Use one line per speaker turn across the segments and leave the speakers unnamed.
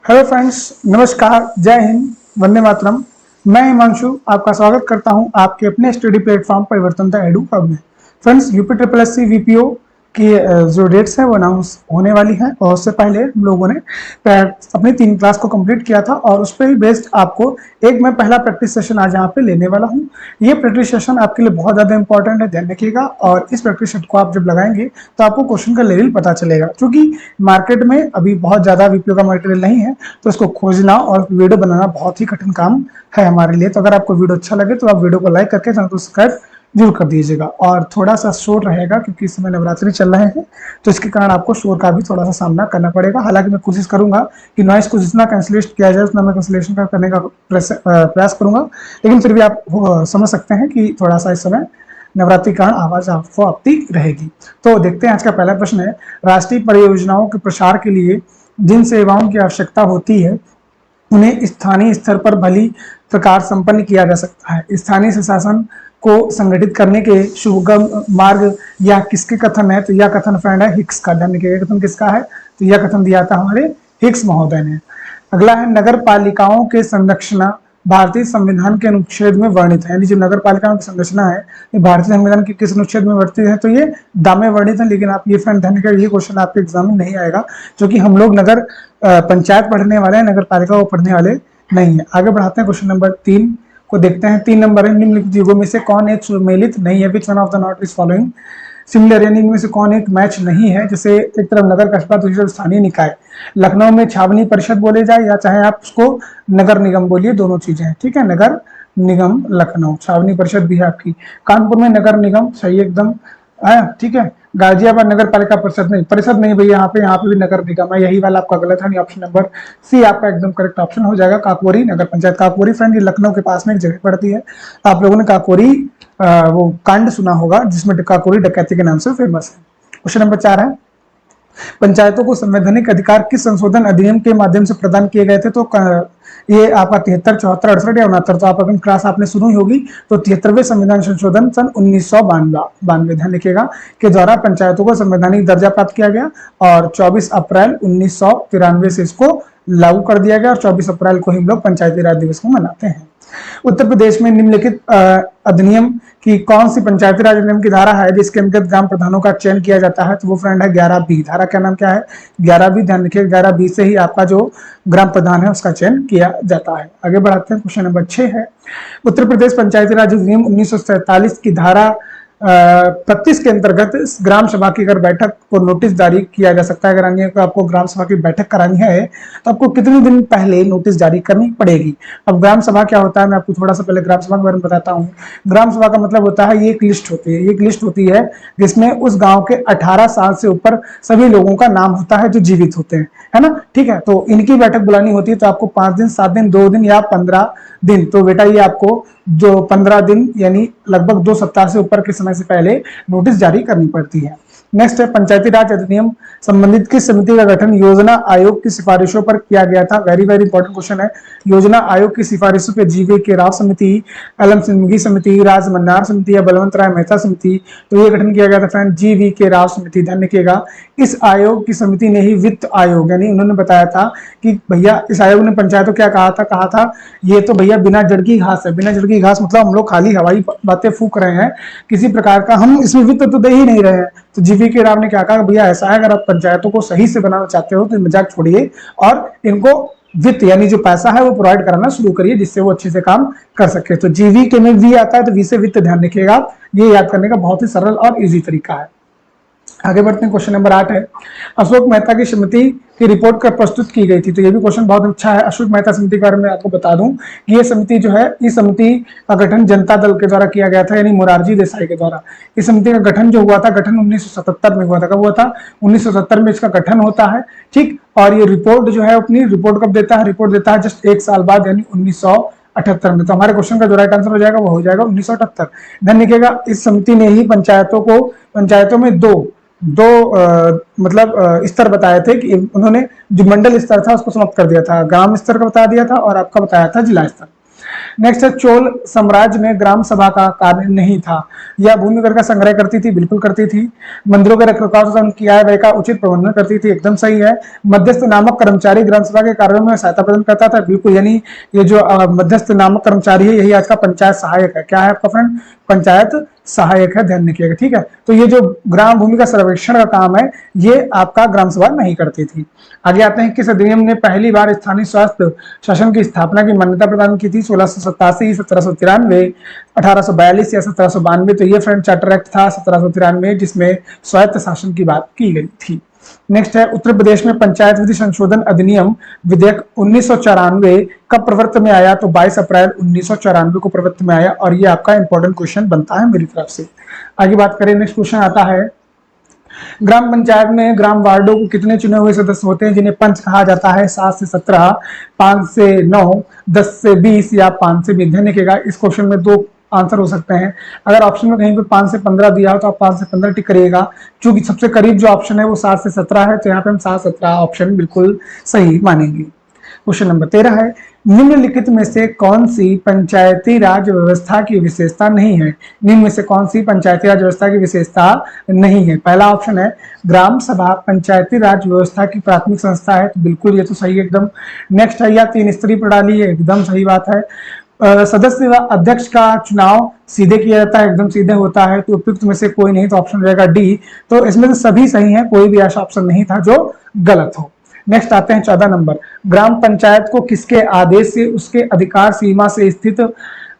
Hello friends, नमस्कार, जय हिंद, वंदे मातरम। मैं हिमांशु आपका स्वागत करता हूं आपके अपने study platform Parivartanta edu hub में। Friends, UP triple S C VPO की जो डेट्स हैं वो अनाउंस होने वाली हैं और उससे पहले हम लोगों ने अपनी 3 क्लास को कंप्लीट किया था और उस पर ही बेस्ड आपको एक मैं पहला प्रैक्टिस सेशन आज यहाँ पे लेने वाला हूँ। ये प्रैक्टिस सेशन आपके लिए बहुत ज़्यादा इंपॉर्टेंट है, ध्यान रखिएगा। और इस प्रैक्टिस सेट को आप जब लगाएंगे तो आपको क्वेश्चन का लेवल पता चलेगा, क्योंकि मार्केट में अभी बहुत ज़्यादा वीपीओ का मटेरियल नहीं है, तो इसको खोजना और वीडियो बनाना बहुत ही कठिन काम है हमारे लिए। तो अगर आपको वीडियो अच्छा लगे तो आप वीडियो को लाइक करके चैनल को सब्सक्राइब जरूर कर दीजिएगा। और थोड़ा सा शोर रहेगा क्योंकि इस समय नवरात्रि चल रहे हैं, तो इसके कारण आपको शोर का भी थोड़ा सा सामना करना पड़ेगा। हालांकि मैं कोशिश करूंगा कि नॉइस को जितना कैंसिलेट किया जाए उतना मैं कैंसिलेशन करने का प्रयास करूंगा, लेकिन फिर भी आप समझ सकते हैं कि थोड़ा सा इस समय नवरात्रि के कारण आवाज आपको आती रहेगी। तो देखते हैं, आज का पहला प्रश्न है, राष्ट्रीय परियोजनाओं के प्रसार के लिए जिन सेवाओं की आवश्यकता होती है उन्हें स्थानीय स्तर पर भली प्रकार संपन्न किया जा सकता है। स्थानीय स्वशासन को संगठित करने के सुगम मार्ग या किसके कथन है? तो यह कथन फ्रेंड है हिक्स का। ध्यान रखिएगा, कथन किसका है? तो यह कथन दिया था हमारे हिक्स महोदय ने। अगला है, नगर पालिकाओं के संरचना भारतीय संविधान के अनुच्छेद में वर्णित है। यानी जो नगर पालिकाओं की संरचना है ये भारतीय संविधान के किस अनुच्छेद में वर्णित है? तो ये दामे वर्णित है। लेकिन आप ये फ्रेंड ध्यान रखिएगा, ये क्वेश्चन आपके एग्जाम में नहीं आएगा, क्योंकि हम लोग नगर पंचायत पढ़ने वाले हैं, नगर पालिका को पढ़ने वाले नहीं है। आगे बढ़ाते हैं, क्वेश्चन नंबर 3 को देखते हैं। 3 नंबर है, निम्नलिखित युगों में से कौन एक सुमेलित नहीं है? Which one of the not is following similar? यानी इनमें से कौन एक मैच नहीं है? जैसे एक तरफ नगर कस्बा, दूसरी तरफ स्थानीय निकाय। लखनऊ में छावनी परिषद बोले जाए या चाहे आप उसको नगर निगम बोलिए, दोनों चीजें हैं, ठीक है। नगर निगम लखनऊ, छावनी परिषद भी है आपकी। कानपुर में नगर निगम, सही एकदम है, ठीक है। गाजियाबाद नगर पालिका परिषद नहीं, परिषद नहीं भैया, यहाँ पे भी नगर निगम है। यही वाला आपका गलत है, ऑप्शन नंबर सी आपका एकदम करेक्ट ऑप्शन हो जाएगा। काकोरी नगर पंचायत, काकोरी फ्रेंड ये लखनऊ के पास में एक जगह पड़ती है। आप लोगों ने काकोरी वो कांड सुना होगा जिसमें काकोरी डकैती के नाम से फेमस है। क्वेश्चन नंबर 4 है, पंचायतों को संवैधानिक अधिकार किस संशोधन अधिनियम के माध्यम से प्रदान किए गए थे? तो ये आपका 73, 74, 68 या 69। तो आप अगर क्लास आपने सुनी होगी तो 73वें संविधान संशोधन सन 1992 ध्यान लिखिएगा के द्वारा पंचायतों को संवैधानिक दर्जा प्राप्त किया गया और 24 अप्रैल 1993 से इसको लागू कर दिया गया और 24 अप्रैल को हम लोग पंचायती राज दिवस को मनाते हैं। उत्तर प्रदेश में निम्नलिखित अधिनियम की कौन सी पंचायती राज अधिनियम की धारा है जिसके अंतर्गत ग्राम प्रधानों का चयन किया जाता है? तो वो फ्रेंड है 11B। धारा का नाम क्या है? 11B। ध्यान रखिए, 11B से ही आपका जो ग्राम प्रधान है उसका चयन किया जाता है। आगे बढ़ाते हैं, क्वेश्चन नंबर 6 है, उत्तर प्रदेश पंचायती राज अधिनियम 1947 की धारा 35 के अंतर्गत ग्राम सभा की अगर बैठक को नोटिस जारी किया जा सकता है। अगर आपको ग्राम सभा की बैठक करानी है तो आपको कितने दिन पहले नोटिस जारी करनी पड़ेगी? अब ग्राम सभा क्या होता है, मैं आपको थोड़ा सा पहले ग्राम सभा के बारे में बताता हूँ। ग्राम सभा का मतलब होता है, ये एक लिस्ट होती है, एक लिस्ट होती है जिसमें उस गाँव के 18 साल से ऊपर सभी लोगों का नाम होता है जो जीवित होते हैं, है ना, ठीक है। तो इनकी बैठक बुलानी होती है, तो आपको 5 दिन, 7 दिन, 2 दिन या 15 दिन। तो बेटा ये आपको जो 15 दिन यानी लगभग 2 सप्ताह से ऊपर के समय से पहले नोटिस जारी करनी पड़ती है। नेक्स्ट है, पंचायती राज अधिनियम संबंधित किस समिति का गठन योजना आयोग की सिफारिशों पर किया गया था? वेरी वेरी इंपॉर्टेंट क्वेश्चन है। योजना आयोग की सिफारिशों पर जीवी के राव समिति, एलएम सिंघी समिति, राज मन्नार समिति या बलवंत राय मेहता समिति? तो ये गठन किया गया था फ्रेंड जीवी के राव समिति। ध्यान रखिएगा, इस आयोग की समिति ने ही वित्त आयोग, यानी उन्होंने बताया था कि भैया इस आयोग ने पंचायतों क्या कहा था ये तो भैया बिना जड़ की घास है। बिना जड़ की घास मतलब हम लोग खाली हवाई बातें फूक रहे हैं, किसी प्रकार का हम इसमें वित्त तो दे ही नहीं रहे हैं। तो जीवी के राव ने क्या कहा, भैया ऐसा है, अगर आप पंचायतों को सही से बनाना चाहते हो तो मजाक छोड़िए और इनको वित्त यानी जो पैसा है वो प्रोवाइड कराना शुरू करिए जिससे वो अच्छे से काम कर सके। तो जीवी के में वी आता है तो वी से वित्त, ध्यान रखिएगा, ये याद करने का बहुत ही सरल और इजी तरीका है। आगे बढ़ते हैं, क्वेश्चन नंबर 8 है, अशोक मेहता की समिति की रिपोर्ट कब प्रस्तुत की गई थी? तो ये भी क्वेश्चन बहुत अच्छा है। अशोक मेहता समिति के बारे में आपको बता दूं कि ये समिति जो है, इस समिति का गठन जनता दल के द्वारा किया गया था, यानी मोरारजी देसाई के द्वारा। इस समिति का गठन जो हुआ था, गठन 1977 में हुआ था। कब हुआ था? 1977 में इसका गठन होता है, ठीक। और ये रिपोर्ट जो है अपनी रिपोर्ट कब देता है? रिपोर्ट देता है जस्ट 1 साल बाद, यानी 1978 में। तो हमारे क्वेश्चन का जो राइट आंसर हो जाएगा वो हो जाएगा 1978। ध्यान रखिएगा, इस समिति ने ही पंचायतों में दो मतलब स्तर बताए थे कि उन्होंने जो मंडल स्तर था उसको समाप्त कर दिया था, ग्राम स्तर का बता दिया था और आपका बताया था जिला स्तर। नेक्स्ट है चोल साम्राज्य में ग्राम सभा का कार्य नहीं था। यह भूमि कर का संग्रह करती थी, बिल्कुल करती थी। मंदिरों के रखरखाव तथा उनकी आय व्यय का उचित प्रबंधन करती थी, एकदम सही है। मध्यस्थ नामक कर्मचारी ग्राम सभा के कार्यों में सहायता प्रदान करता था, बिल्कुल। यानी ये जो मध्यस्थ नामक कर्मचारी है, यही आज का पंचायत सहायक है। क्या है आपका फ्रेंड? पंचायत सहायक है, ध्यान रखिएगा, ठीक है। तो ये जो ग्राम भूमि का सर्वेक्षण का काम है, ये आपका ग्राम सभा नहीं करती थी। आगे आते हैं, किस अधिनियम ने पहली बार स्थानीय स्वास्थ्य शासन की स्थापना की मान्यता प्रदान की थी? 1687, 1793, 1842 या 1792। तो ये फ्रेंड चार्टर एक्ट था 1793, जिसमें स्वायत्त शासन की बात की गई थी। नेक्स्ट है, उत्तर प्रदेश में पंचायत विधि संशोधन अधिनियम विधेयक 1994 कब प्रवर्तन में आया? तो 22 अप्रैल 1994 को प्रवर्तन में आया, और ये आपका इंपॉर्टेंट क्वेश्चन बनता है मेरी तरफ से। आगे बात करें, नेक्स्ट क्वेश्चन आता है, ग्राम पंचायत में ग्राम वार्डों को कितने चुने हुए सदस्य होते हैं जिन्हें पंच कहा जाता है? 7 से 17, 5 से 9, 10 से 20 या 5 से 20? ध्यान रखिएगा, इस क्वेश्चन में दो आंसर हो सकते हैं। अगर ऑप्शन में कहीं पे 5 से 15 दिया हो तो आप 5 से 15 टिक करिएगा। क्योंकि सबसे करीब जो ऑप्शन है वो 7 से 17 है, तो यहाँ पे हम 7 17 ऑप्शन बिल्कुल सही मानेंगे। क्वेश्चन नंबर 13 है, निम्नलिखित में से कौन सी पंचायती राज व्यवस्था की विशेषता नहीं है? निम्न में से कौन सी पंचायती राज व्यवस्था की विशेषता नहीं है? पहला ऑप्शन है, ग्राम सभा पंचायती राज व्यवस्था की प्राथमिक संस्था है, तो बिल्कुल ये तो सही है एकदम। नेक्स्ट है, या 3 स्तरीय प्रणाली है, एकदम सही बात है। सदस्य व अध्यक्ष का चुनाव सीधे किया जाता है, एकदम सीधे होता है, तो उपयुक्त में से कोई नहीं, तो ऑप्शन रहेगा डी। तो इसमें से सभी सही है, कोई भी ऐसा ऑप्शन नहीं था जो गलत हो। नेक्स्ट आते हैं 14 नंबर, ग्राम पंचायत को किसके आदेश से उसके अधिकार सीमा से स्थित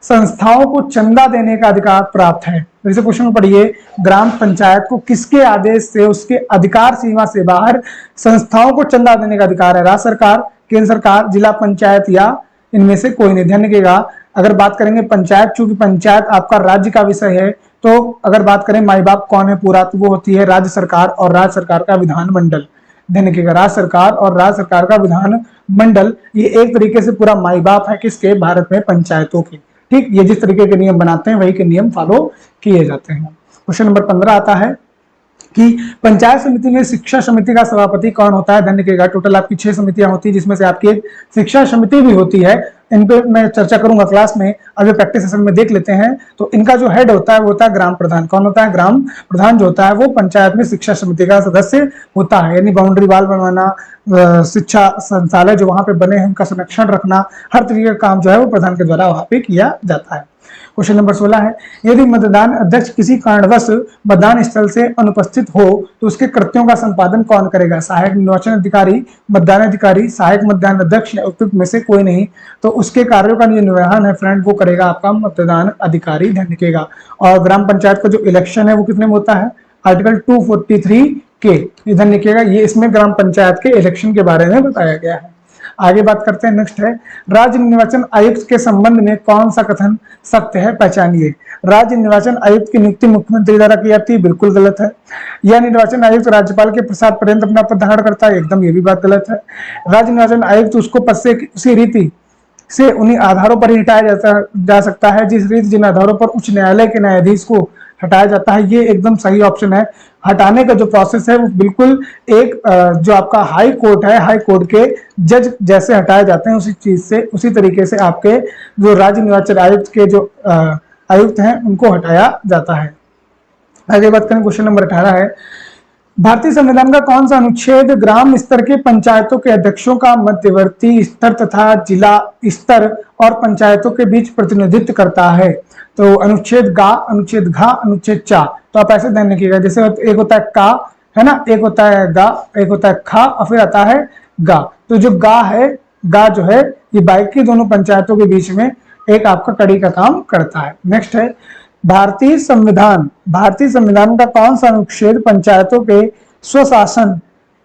संस्थाओं को चंदा देने का अधिकार प्राप्त है? जैसे क्वेश्चन में पढ़िए, ग्राम पंचायत को किसके आदेश से उसके अधिकार सीमा से बाहर संस्थाओं को चंदा देने का अधिकार है? राज्य सरकार, केंद्र सरकार, जिला पंचायत, या इनमें से कोई नहीं? ध्यान रखिएगा, अगर बात करेंगे पंचायत, चूंकि पंचायत आपका राज्य का विषय है, तो अगर बात करें माई बाप कौन है पूरा, तो वो होती है राज्य सरकार और राज्य सरकार का विधानमंडल। ध्यान रखिएगा, राज्य सरकार और राज्य सरकार का विधान मंडल, ये एक तरीके से पूरा माई बाप है किसके? भारत में पंचायतों के। ठीक, ये जिस तरीके के नियम बनाते हैं वही के नियम फॉलो किए जाते हैं। क्वेश्चन नंबर 15 आता है कि पंचायत समिति में शिक्षा समिति का सभापति कौन होता है? ध्यान रखिएगा, टोटल आपकी 6 समितियां होती है, जिसमें से आपकी एक शिक्षा समिति भी होती है। इन पे मैं चर्चा करूंगा क्लास में, अभी प्रैक्टिस सेशन में देख लेते हैं। तो इनका जो हेड होता है वो होता है ग्राम प्रधान। कौन होता है? ग्राम प्रधान जो होता है वो पंचायत में शिक्षा समिति का सदस्य होता है। यानी बाउंड्री वाल बनवाना, शिक्षा संचालय जो वहां पे बने हैं उनका संरक्षण रखना, हर तरीके का काम जो है वो प्रधान के द्वारा वहां पे किया जाता है। क्वेश्चन नंबर 16 है, यदि मतदान अध्यक्ष किसी कारणवश मतदान स्थल से अनुपस्थित हो तो उसके कृत्यों का संपादन कौन करेगा? सहायक निर्वाचन अधिकारी, मतदान अधिकारी, सहायक मतदान अध्यक्ष, या उपयुक्त में से कोई नहीं? तो उसके कार्यों का जो निर्वहन है फ्रेंड वो करेगा आपका मतदान अधिकारी। ध्यान रखिएगा। और ग्राम पंचायत का जो इलेक्शन है वो कितने में होता है? आर्टिकल 243 के, ध्यान रखिएगा, ये इसमें ग्राम पंचायत के इलेक्शन के बारे में बताया गया है। आगे बात करते हैं, नेक्स्ट है, राज्य निर्वाचन आयुक्त के संबंध में कौन सा कथन सत्य है? पहचानिए। राज्य निर्वाचन आयुक्त की नियुक्ति मुख्यमंत्री द्वारा की जाती है, बिल्कुल गलत है। यह निर्वाचन आयुक्त राज्यपाल के प्रसाद पर्यंत अपना पद धारण करता है, एकदम ये भी बात गलत है। राज्य निर्वाचन आयुक्त उसको पद से उसी रीति से उन्हीं आधारों पर ही हटाया जा सकता है जिस रीति जिन आधारों पर उच्च न्यायालय के न्यायाधीश को हटाया जाता है। ये एकदम सही ऑप्शन है। हटाने का जो प्रोसेस है वो बिल्कुल एक जो आपका हाई कोर्ट है, हाई कोर्ट के जज जैसे हटाए जाते हैं, उसी चीज से उसी तरीके से आपके जो राज्य निर्वाचन आयुक्त के जो आयुक्त हैं उनको हटाया जाता है। आगे बात करें, क्वेश्चन नंबर 18 है, भारतीय संविधान का कौन सा अनुच्छेद ग्राम स्तर के पंचायतों के अध्यक्षों का मध्यवर्ती स्तर तथा जिला स्तर और पंचायतों के बीच प्रतिनिधित्व करता है? तो अनुच्छेद गा, अनुच्छेद घा, अनुच्छेद चा। तो आप ऐसे ध्यान रखिएगा, जैसे एक होता है का, है ना, एक होता है गा, एक होता है खा, और फिर आता है गा। तो जो गा है, गा जो है ये बाकी दोनों पंचायतों के बीच में एक आपका कड़ी का काम करता है। नेक्स्ट है, भारतीय संविधान का कौन सा अनुच्छेद पंचायतों के स्वशासन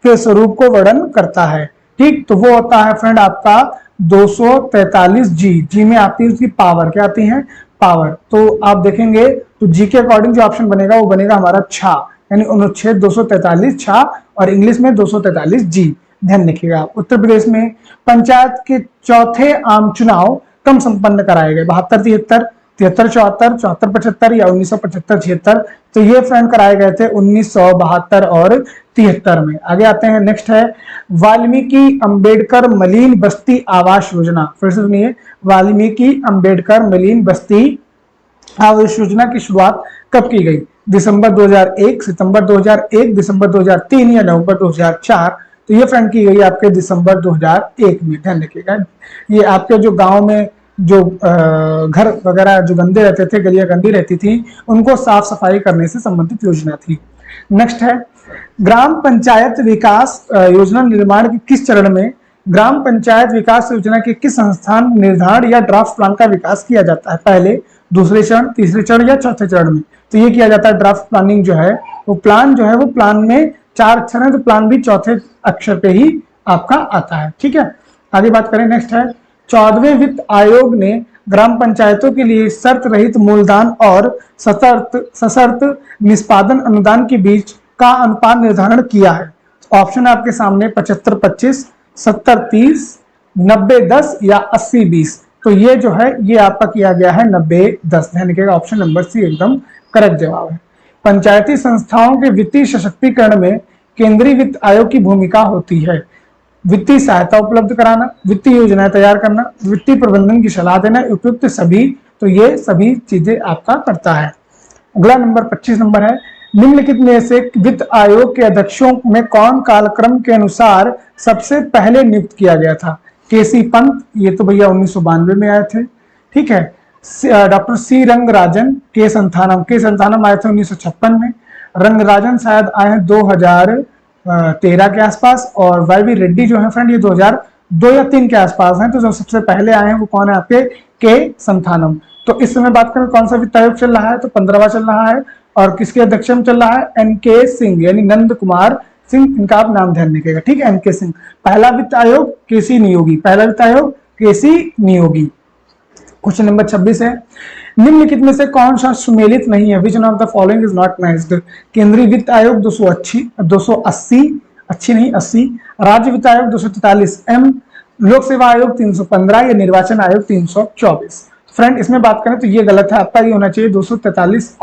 के स्वरूप को वर्णन करता है? ठीक, तो वो होता है फ्रेंड आपका 243 जी में आती है उसकी पावर, क्या आती है? पावर। तो आप देखेंगे तो जी के अकॉर्डिंग जो ऑप्शन बनेगा वो बनेगा हमारा छा, यानी अनुच्छेद 243 छा, और इंग्लिश में 243 जी। ध्यान रखिएगा। उत्तर प्रदेश में पंचायत के चौथे आम चुनाव कब संपन्न कराए गए? 72, 73, 73, 74, 74, 75 या 1975, 76? तो ये फ्रेंड कराए गए थे 1972 और 1973 में। आगे आते हैं, नेक्स्ट है वाल्मीकि अंबेडकर मलिन बस्ती आवास योजना। फिर से सुनिए, वाल्मीकि अंबेडकर मलिन बस्ती आवास योजना की शुरुआत कब की गई? दिसंबर 2001, सितंबर 2001, दिसंबर 2003 या नवंबर 2004? तो ये फ्रेंड की गई आपके दिसंबर 2001 में। ध्यान रखिएगा, ये आपके जो गांव में जो घर वगैरह जो गंदे रहते थे, गलियां गंदी रहती थी, उनको साफ सफाई करने से संबंधित योजना थी। नेक्स्ट है ग्राम पंचायत विकास योजना निर्माण के किस चरण में ग्राम पंचायत विकास योजना के किस संस्थान निर्धारण या ड्राफ्ट प्लान का विकास किया जाता है? पहले, दूसरे चरण, तीसरे चरण या चौथे चरण में? तो ये किया जाता है ड्राफ्ट प्लानिंग जो है वो प्लान जो है वो प्लान में 4 अक्षर है, तो प्लान भी चौथे अक्षर पे ही आपका आता है। ठीक है, आगे बात करें, नेक्स्ट है 14वें वित्त आयोग ने ग्राम पंचायतों के लिए शर्त रहित मूलधन और सशर्त निष्पादन अनुदान के बीच का अनुपात निर्धारण किया है। ऑप्शन है आपके सामने 75-25, 70-30, 90-10 या 80-20। तो ये जो है ये आपका किया गया है 90-10। ध्यान रखिएगा, ऑप्शन नंबर सी एकदम करेक्ट जवाब है। पंचायती संस्थाओं के वित्तीय सशक्तिकरण में केंद्रीय वित्त आयोग की भूमिका होती है। वित्तीय सहायता उपलब्ध कराना, वित्तीय योजनाएं तैयार करना, वित्तीय प्रबंधन की सलाह देना, उपयुक्त सभी। तो ये सभी चीजें आपका करता है। अगला नंबर 25 नंबर है, निम्नलिखित में से वित्त आयोग के अध्यक्षों में कौन कालक्रम के अनुसार सबसे पहले नियुक्त किया गया था? केसी पंत, ये तो भैया 1992 में आए थे। ठीक है, डॉक्टर सी रंगराजन, के संथानम आए थे 1956 में। रंगराजन शायद आए हैं 2013 के आसपास, और वाई वी रेड्डी जो है फ्रेंड ये 2002 या 3 के आसपास हैं। तो जो सबसे पहले आए हैं वो कौन है आपके? के संथानम। तो इस समय बात करें कौन सा वित्त आयोग चल रहा है, तो 15वां चल रहा है, और किसके अध्यक्ष में चल रहा है? एनके सिंह, यानी नंद कुमार सिंह, इनका आप नाम ध्यान रखिएगा। ठीक है, एनके सिंह। पहला वित्त आयोग केसी नियोगी, पहला वित्त आयोग केसी नियोगी। क्वेश्चन नंबर 26 है, निम्नलिखित में से कौन सा सुमेलित नहीं है? Which one of the following is not matched? केंद्रीय वित्त आयोग 280, राज्य वित्त आयोग 243 एम, लोक सेवा आयोग 315 या निर्वाचन आयोग 324। फ्रेंड इसमें बात करें तो ये गलत है, आपका ये होना चाहिए 243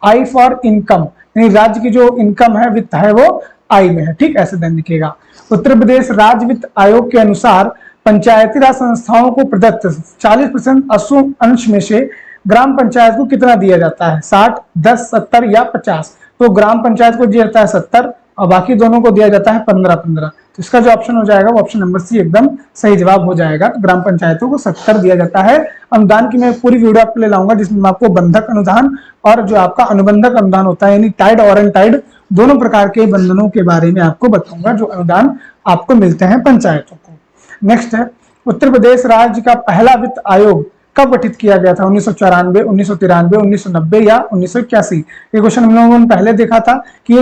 आई फॉर इनकम, यानी राज्य की जो इनकम है वित्त है वो आई में है। ठीक, ऐसे ध्यान रखिएगा। उत्तर प्रदेश राज्य वित्त आयोग के अनुसार पंचायती राज संस्थाओं को प्रदत्त 40% अंश में से ग्राम पंचायत को कितना दिया जाता है? 60, 10, 70 या 50? तो ग्राम पंचायत को दिया जाता है 70 और बाकी दोनों को दिया जाता है 15-15। तो इसका जो ऑप्शन हो जाएगा वो ऑप्शन नंबर सी एकदम सही जवाब हो जाएगा। तो ग्राम पंचायतों को 70 दिया जाता है। अनुदान की मैं पूरी वीडियो आपको ले लाऊंगा जिसमें मैं आपको बंधक अनुदान और जो आपका अनुबंधक अनुदान होता है, यानी टाइड और अनटाइड दोनों प्रकार के बंधनों के बारे में आपको बताऊंगा जो अनुदान आपको मिलते हैं पंचायतों को। नेक्स्ट है, उत्तर प्रदेश राज्य का पहला वित्त आयोग कब गठित किया गया था? 1994, 1993, 1990 या 1981? ये क्वेश्चन हम लोगों ने पहले देखा था कि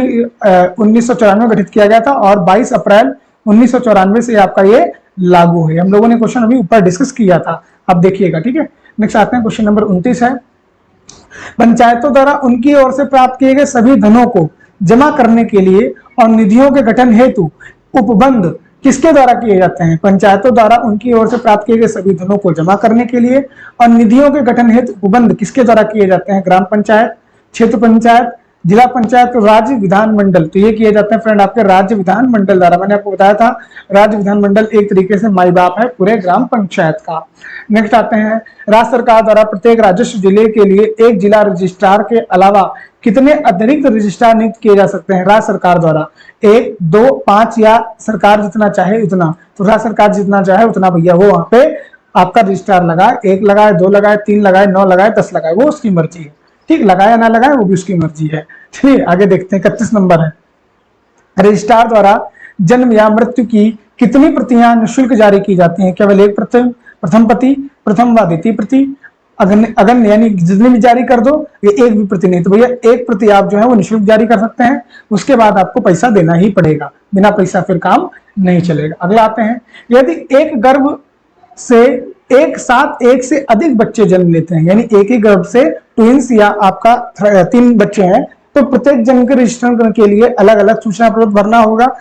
1994 गठित किया गया था और 22 अप्रैल 1994 से आपका ये लागू है। हम लोगों ने क्वेश्चन अभी ऊपर डिस्कस किया था, आप देखिएगा। ठीक है, नेक्स्ट आते हैं, क्वेश्चन नंबर 29 है, पंचायतों द्वारा उनकी ओर से प्राप्त किए गए सभी धनों को जमा करने के लिए और निधियों के गठन हेतु उपबंध किसके द्वारा किए जाते हैं? पंचायतों द्वारा उनकी ओर से प्राप्त किए गए सभी धनों को जमा करने के लिए और निधियों के गठन हेतु उपबंध किसके द्वारा किए जाते हैं? ग्राम पंचायत, क्षेत्र पंचायत, जिला पंचायत, राज्य विधानमंडल। तो ये किए जाते हैं फ्रेंड आपके राज्य विधानमंडल द्वारा। मैंने आपको बताया था राज्य विधानमंडल एक तरीके से माई बाप है पूरे ग्राम पंचायत का। नेक्स्ट आते हैं, राज्य सरकार द्वारा प्रत्येक राजस्व जिले के लिए एक जिला रजिस्ट्रार के अलावा कितने अतिरिक्त रजिस्ट्रार नियुक्त किए जा सकते हैं राज्य सरकार द्वारा? 1, 2, 5 या सरकार जितना चाहे उतना? तो राज्य सरकार जितना चाहे उतना भैया वो वहां पे आपका रजिस्ट्रार लगाए, 1 लगाए, 2 लगाए, 3 लगाए, 9 लगाए, 10 लगाए, वो उसकी मर्जी है। ठीक, लगाया ना लगाए वो भी उसकी मर्जी है। चलिए आगे देखते हैं, 31 नंबर है, रजिस्ट्रार द्वारा जन्म या मृत्यु की कितनी प्रतियां निःशुल्क जारी की जाती हैं? केवल एक प्रति, प्रथम प्रति, प्रथम व द्वितीय प्रति, अगन्य यानी जितनी भी जारी कर दो, ये एक भी प्रति नहीं। तो भैया एक प्रति आप जो है वो निःशुल्क जारी कर सकते हैं, उसके बाद आपको पैसा देना ही पड़ेगा, बिना पैसा फिर काम नहीं चलेगा। अगला आते हैं, यदि एक गर्भ से एक साथ एक से अधिक बच्चे जन्म लेते हैं, यानी एक ही गर्भ से ट्विंस या आपका 3 बच्चे हैं, तो प्रत्येक जन्म के रजिस्ट्रेशन के लिए अलग अलग सूचना पत्र भरना होगा,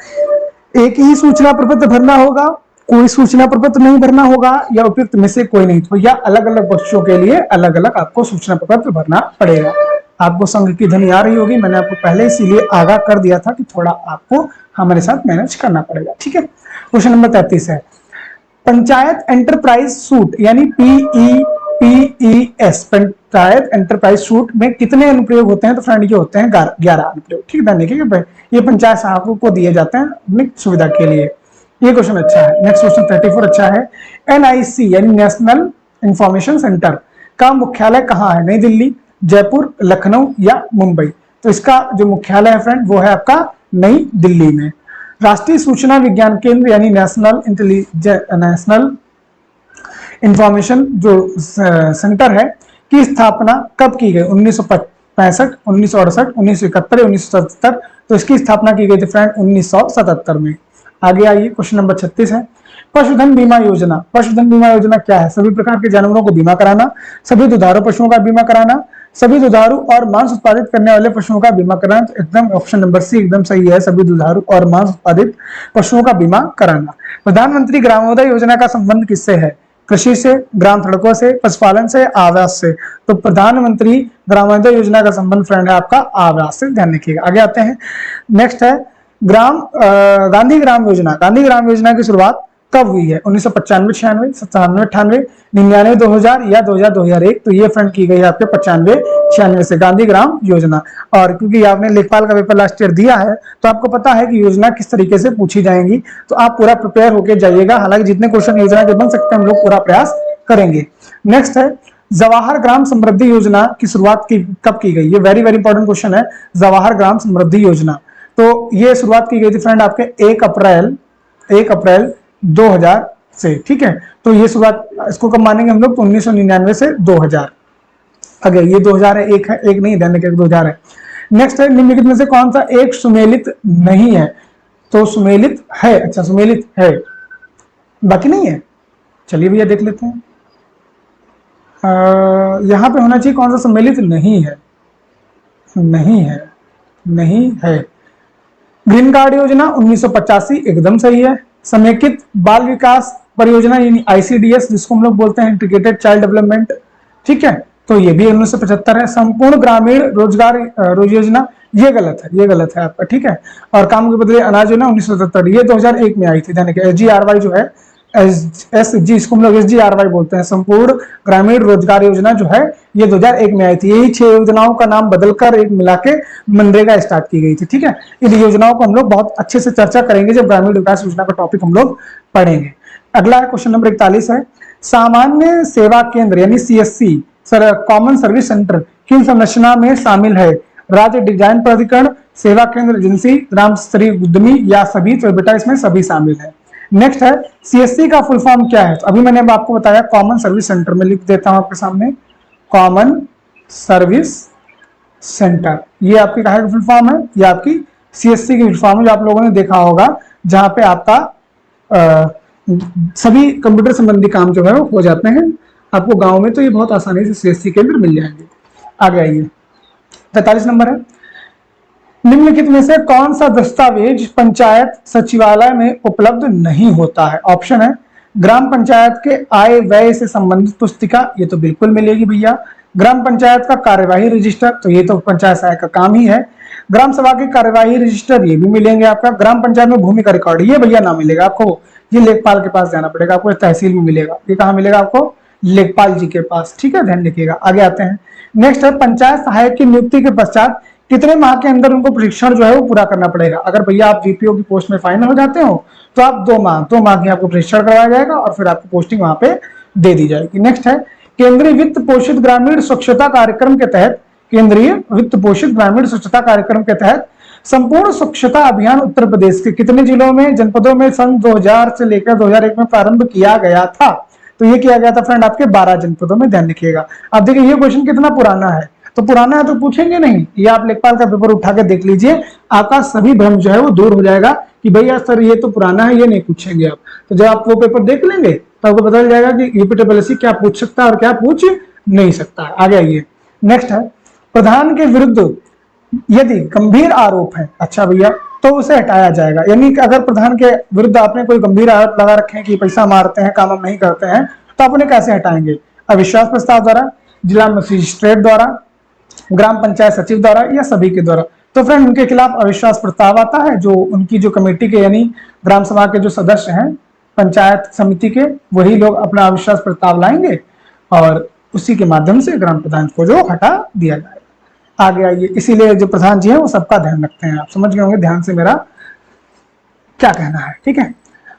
एक ही सूचना पत्र भरना होगा, कोई सूचना पत्र नहीं भरना होगा, या उपयुक्त में से कोई नहीं? तो या अलग अलग बच्चों के लिए अलग अलग आपको सूचना पत्र भरना पड़ेगा। आपको संघ की ध्वनि आ रही होगी, मैंने आपको पहले इसीलिए आगाह कर दिया था कि थोड़ा आपको हमारे साथ मैनेज करना पड़ेगा। ठीक है, क्वेश्चन नंबर 33 है, पंचायत एंटरप्राइज सूट यानी PEPES पंचायत एंटरप्राइज सूट में कितने अनुप्रयोग होते हैं? तो फ्रेंड ये होते हैं 11 अनुप्रयोग। ठीक है, देखिए भाई ये पंचायत सहायकों को दिए जाते हैं अपनी सुविधा के लिए। ये क्वेश्चन अच्छा है। नेक्स्ट क्वेश्चन 34 अच्छा है, NIC यानी नेशनल इंफॉर्मेशन सेंटर का मुख्यालय कहाँ है? नई दिल्ली, जयपुर, लखनऊ या मुंबई? तो इसका जो मुख्यालय है फ्रेंड वो है आपका नई दिल्ली में। राष्ट्रीय सूचना विज्ञान केंद्र यानी नेशनल इंफॉर्मेशन जो सेंटर है की स्थापना कब की गई? 1965, 1968, 1971, 1977? तो इसकी स्थापना की गई थी फ्रेंड 1977 में। आगे आइए, क्वेश्चन नंबर 36 है, पशुधन बीमा योजना। पशुधन बीमा योजना क्या है? सभी प्रकार के जानवरों को बीमा कराना, सभी दुधारू पशुओं का बीमा कराना, सभी दुधारू और मांस उत्पादित करने वाले पशुओं का बीमा कराना। तो एकदम ऑप्शन नंबर सी एकदम सही है, सभी दुधारू और मांस उत्पादित पशुओं का बीमा कराना। प्रधानमंत्री ग्रामोदय योजना का संबंध किससे है? कृषि से, ग्राम सड़कों से, पशुपालन से, आवास से? तो प्रधानमंत्री ग्रामोदय योजना का संबंध फ्रेंड है आपका आवास से, ध्यान रखिएगा। आगे आते हैं, नेक्स्ट है गांधी ग्राम योजना। गांधी ग्राम योजना की शुरुआत कब हुई है? 1995, 96, 97, 98, 99, 2000 या 2001? तो ये फ्रेंड की गई है आपके 95, 96 से गांधी ग्राम योजना। और क्योंकि आपने लेखपाल का पेपर लास्ट ईयर दिया है तो आपको पता है कि योजना किस तरीके से पूछी जाएंगी, तो आप पूरा प्रिपेयर होकर जाइएगा। हालांकि जितने क्वेश्चन योजना के बन सकते हैं हम लोग पूरा प्रयास करेंगे। नेक्स्ट है, जवाहर ग्राम समृद्धि योजना की शुरुआत कब की गई? ये वेरी वेरी इंपॉर्टेंट क्वेश्चन है, जवाहर ग्राम समृद्धि योजना। तो ये शुरुआत की गई थी फ्रेंड आपके 1 अप्रैल 2000 से। ठीक है, तो ये शुरुआत इसको कब मानेंगे हम लोग? तो 1999 से 2000। अगर ये 2000 है, एक नहीं, ध्यान रखिएगा 2000 है। नेक्स्ट है, निम्नलिखित में से कौन सा एक सुमेलित नहीं है? तो सुमेलित है, अच्छा सुमेलित है, बाकी नहीं है। चलिए भैया देख लेते हैं, यहां पे होना चाहिए कौन सा सम्मिलित नहीं है? नहीं है। ग्रीन कार्ड योजना 1985 एकदम सही है। समेकित बाल विकास परियोजना यानी ICDS जिसको हम लोग बोलते हैं इंटीग्रेटेड चाइल्ड डेवलपमेंट, ठीक है, तो ये भी 1975 है। संपूर्ण ग्रामीण रोजगार योजना ये गलत है आपका, ठीक है। और काम के बदले अनाज योजना 1977 ये 2001 में आई थी। SGRY जो है SG इसको हम लोग SGRY बोलते हैं, संपूर्ण ग्रामीण रोजगार योजना जो है ये 2001 में आई थी। यही 6 योजनाओं का नाम बदलकर एक मिला के मनरेगा स्टार्ट की गई थी, ठीक है। इन योजनाओं को हम लोग बहुत अच्छे से चर्चा करेंगे जब ग्रामीण विकास योजना का टॉपिक हम लोग पढ़ेंगे। अगला है क्वेश्चन नंबर 41 है, सामान्य सेवा केंद्र यानी CSC कॉमन सर्विस सेंटर किन संरचना में शामिल है? राज्य डिजाइन प्राधिकरण, सेवा केंद्र एजेंसी, ग्राम स्तरीय उद्यमी या सभी? तो बेटा इसमें सभी शामिल है। नेक्स्ट है, CSC का फुल फॉर्म क्या है? तो अभी मैंने आपको बताया कॉमन सर्विस सेंटर में लिख देता हूं आपके सामने, कॉमन सर्विस सेंटर। ये आपकी कहा का फुल फॉर्म है, ये आपकी CSC की फुल फॉर्म है जो आप लोगों ने देखा होगा, जहां पे आपका सभी कंप्यूटर संबंधी काम जो है वो हो जाते हैं। आपको गांव में तो ये बहुत आसानी से CSC केंद्र मिल जाएंगे। आगे आइए, 43 नंबर है, निम्नलिखित में से कौन सा दस्तावेज पंचायत सचिवालय में उपलब्ध नहीं होता है? ऑप्शन है, ग्राम पंचायत के आय व्यय से संबंधित पुस्तिका, ये तो बिल्कुल मिलेगी भैया। ग्राम पंचायत का कार्यवाही रजिस्टर, तो ये तो पंचायत सहायक का काम ही है। ग्राम सभा के कार्यवाही रजिस्टर, ये भी मिलेंगे आपका। ग्राम पंचायत में भूमि का रिकॉर्ड, ये भैया ना मिलेगा आपको, ये लेखपाल के पास जाना पड़ेगा आपको, तहसील में मिलेगा। ये कहाँ मिलेगा आपको? लेखपाल जी के पास, ठीक है, ध्यान रखिएगा। आगे आते हैं, नेक्स्ट है, पंचायत सहायक की नियुक्ति के पश्चात कितने माह के अंदर उनको प्रशिक्षण जो है वो पूरा करना पड़ेगा? अगर भैया आप VPO की पोस्ट में फाइनल हो जाते हो तो आप 2 माह की आपको प्रशिक्षण करवाया जाएगा और फिर आपको पोस्टिंग वहां पे दे दी जाएगी। नेक्स्ट है, केंद्रीय वित्त पोषित ग्रामीण स्वच्छता कार्यक्रम के तहत, केंद्रीय वित्त पोषित ग्रामीण स्वच्छता कार्यक्रम के तहत संपूर्ण स्वच्छता अभियान उत्तर प्रदेश के कितने जिलों में, जनपदों में सन 2000 से लेकर 2001 में प्रारंभ किया गया था? तो ये किया गया था फ्रेंड आपके 12 जनपदों में, ध्यान रखिएगा। अब देखिए ये क्वेश्चन कितना पुराना है, तो पुराना है तो पूछेंगे नहीं, ये आप लेखपाल का पेपर उठा के देख लीजिए, आपका सभी भ्रम जो है वो दूर हो जाएगा कि भैया सर ये तो पुराना है, ये नहीं पूछेंगे आप। तो जब आप वो पेपर देख लेंगे तो आपको पता चल जाएगा कि UPSSC क्या पूछ सकता है और क्या पूछ नहीं सकता है। आगे आइए, नेक्स्ट है, प्रधान के विरुद्ध यदि गंभीर आरोप है, अच्छा भैया, तो उसे हटाया जाएगा। यानी कि अगर प्रधान के विरुद्ध आपने कोई गंभीर आरोप लगा रखे हैं कि पैसा मारते हैं, काम नहीं करते हैं, तो आप उन्हें कैसे हटाएंगे? अविश्वास प्रस्ताव द्वारा, जिला मजिस्ट्रेट द्वारा, ग्राम पंचायत सचिव द्वारा या सभी के द्वारा। तो फ्रेंड उनके खिलाफ अविश्वास प्रस्ताव आता है, जो उनकी जो कमेटी के यानी ग्राम सभा के जो सदस्य हैं पंचायत समिति के, वही लोग अपना अविश्वास प्रस्ताव लाएंगे और उसी के माध्यम से ग्राम प्रधान को जो हटा दिया जाएगा। आगे आइए, इसीलिए जो प्रधान जी है वो सबका ध्यान रखते हैं। आप समझ गए होंगे ध्यान से मेरा क्या कहना है, ठीक है।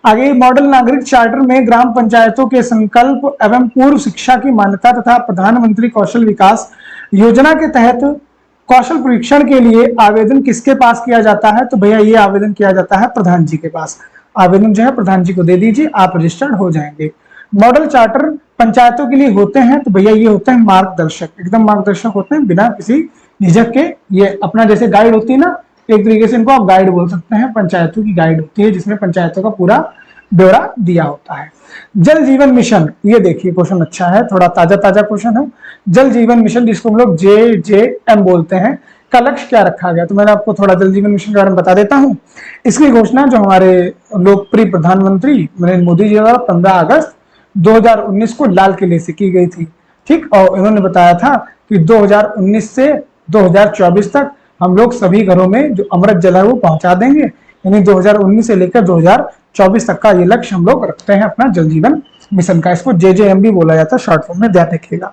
आगे, मॉडल नागरिक चार्टर में ग्राम पंचायतों के संकल्प एवं पूर्व शिक्षा की मान्यता तथा प्रधानमंत्री कौशल विकास योजना के तहत कौशल परीक्षण के लिए आवेदन किसके पास किया जाता है? तो भैया ये आवेदन किया जाता है प्रधान जी के पास। आवेदन जो है प्रधान जी को दे दीजिए, आप रजिस्टर्ड हो जाएंगे। मॉडल चार्टर पंचायतों के लिए होते हैं, तो भैया ये होते हैं मार्गदर्शक, एकदम मार्गदर्शक होते हैं बिना किसी झिझक के। ये अपना जैसे गाइड होती है ना, एक तरीके से इनको आप गाइड बोल सकते हैं, पंचायतों की गाइड होती है जिसमें पंचायतों का पूरा ब्यौरा दिया होता है। जल जीवन मिशन, ये देखिए क्वेश्चन अच्छा है, थोड़ा ताजा ताजा क्वेश्चन है। जल जीवन मिशन जिसको हम लोग JJM बोलते हैं, का लक्ष्य क्या रखा गया? तो मैंने आपको थोड़ा जल जीवन मिशन के बारे में बता देता हूँ। इसकी घोषणा जो हमारे लोकप्रिय प्रधानमंत्री नरेंद्र मोदी जी द्वारा 15 अगस्त 2019 को लाल किले से की गई थी, ठीक। और इन्होंने बताया था कि 2019 से 2024 तक हम लोग सभी घरों में जो अमृत जल है वो पहुंचा देंगे, यानी 2019 से लेकर 2024 तक का ये लक्ष्य हम लोग रखते हैं अपना जल जीवन मिशन का। इसको JJM भी बोला जाता है शॉर्ट फॉर्म में, ध्यान रखिएगा।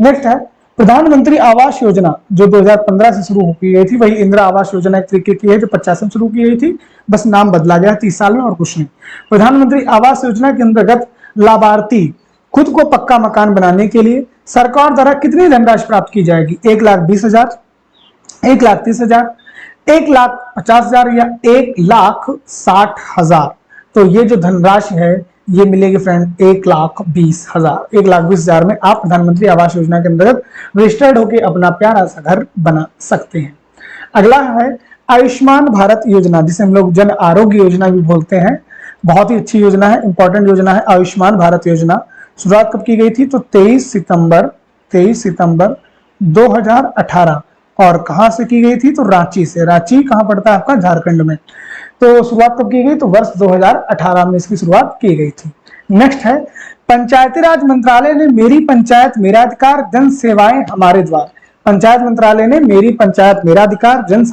नेक्स्ट है प्रधानमंत्री आवास योजना, जो 2015 से शुरू की गई थी, वही इंदिरा आवास योजना एक तरीके की है जो 50 में शुरू की गई थी, बस नाम बदला गया 30 साल में और कुछ नहीं। प्रधानमंत्री आवास योजना के अंतर्गत लाभार्थी खुद को पक्का मकान बनाने के लिए सरकार द्वारा कितनी धनराशि प्राप्त की जाएगी? 1,20,000, 1,30,000, 1,50,000 या 1,60,000? तो ये जो धनराशि है ये मिलेगी फ्रेंड 1,20,000। 1,20,000 में आप प्रधानमंत्री आवास योजना के अंतर्गत रजिस्टर्ड होकर अपना प्यारा सा घर बना सकते हैं। अगला है आयुष्मान भारत योजना, जिसे हम लोग जन आरोग्य योजना भी बोलते हैं। बहुत ही अच्छी योजना है, इंपॉर्टेंट योजना है आयुष्मान भारत योजना। शुरुआत कब की गई थी? तो 23 सितंबर 2018। और कहां से की गई थी? तो रांची से। रांची कहां पड़ता है आपका? झारखंड में। तो शुरुआत कब की गई? तो वर्ष 2018 में इसकी शुरुआत की गई थी। नेक्स्ट है पंचायती राज मंत्रालय ने मेरी पंचायत मेरा अधिकार जन सेवाएं हमारे द्वार। पंचायत मंत्रालय ने मेरी पंचायत मेरा अधिकार जन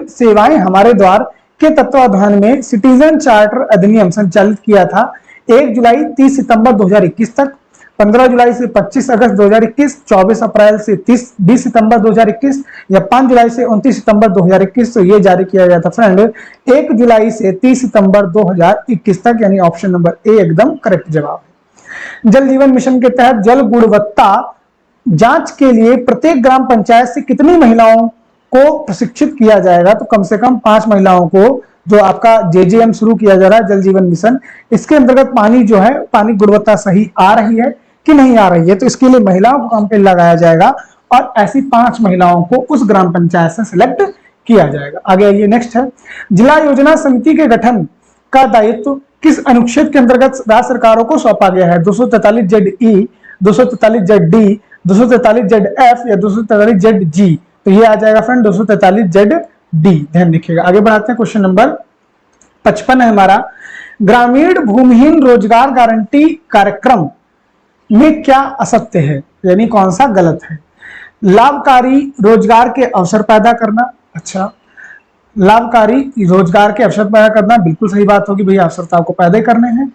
सेवाएं हमारे द्वार के तत्वाधान में सिटीजन चार्टर अधिनियम संचालित किया था। 1 जुलाई 30 सितंबर 2021 तक, 15 जुलाई से 25 अगस्त 2021, 24 अप्रैल से 20 सितंबर 2021 या 5 जुलाई से 29 सितंबर 2021। तो ये जारी किया गया था फ्रेंड 1 जुलाई से 30 सितंबर 2021 तक, यानी ऑप्शन नंबर ए एकदम करेक्ट जवाब है। जल जीवन मिशन के तहत जल गुणवत्ता जांच के लिए प्रत्येक ग्राम पंचायत से कितनी महिलाओं को प्रशिक्षित किया जाएगा? तो कम से कम 5 महिलाओं को, जो आपका JJM शुरू किया जा रहा है जल जीवन मिशन, इसके अंतर्गत पानी जो है, पानी गुणवत्ता सही आ रही है कि नहीं आ रही है, तो इसके लिए महिलाओं को काम पे लगाया जाएगा और ऐसी 5 महिलाओं को उस ग्राम पंचायत से सिलेक्ट किया जाएगा। आगे आइए, नेक्स्ट है जिला योजना समिति के गठन का दायित्व किस अनुच्छेद के अंतर्गत राज्य सरकारों को सौंपा गया है? 243ZE, 243ZD, 243ZF या 243ZG? तो ये आ जाएगा फ्रेंड 243ZD। ध्यान रखिएगा। आगे बढ़ाते हैं, क्वेश्चन नंबर 55 है हमारा, ग्रामीण भूमिहीन रोजगार गारंटी कार्यक्रम में क्या असत्य है, यानी कौन सा गलत है? लाभकारी रोजगार के अवसर पैदा करना, अच्छा, लाभकारी रोजगार के अवसर पैदा करना बिल्कुल सही बात होगी भैया, अवसर तो आपको पैदा करने हैं।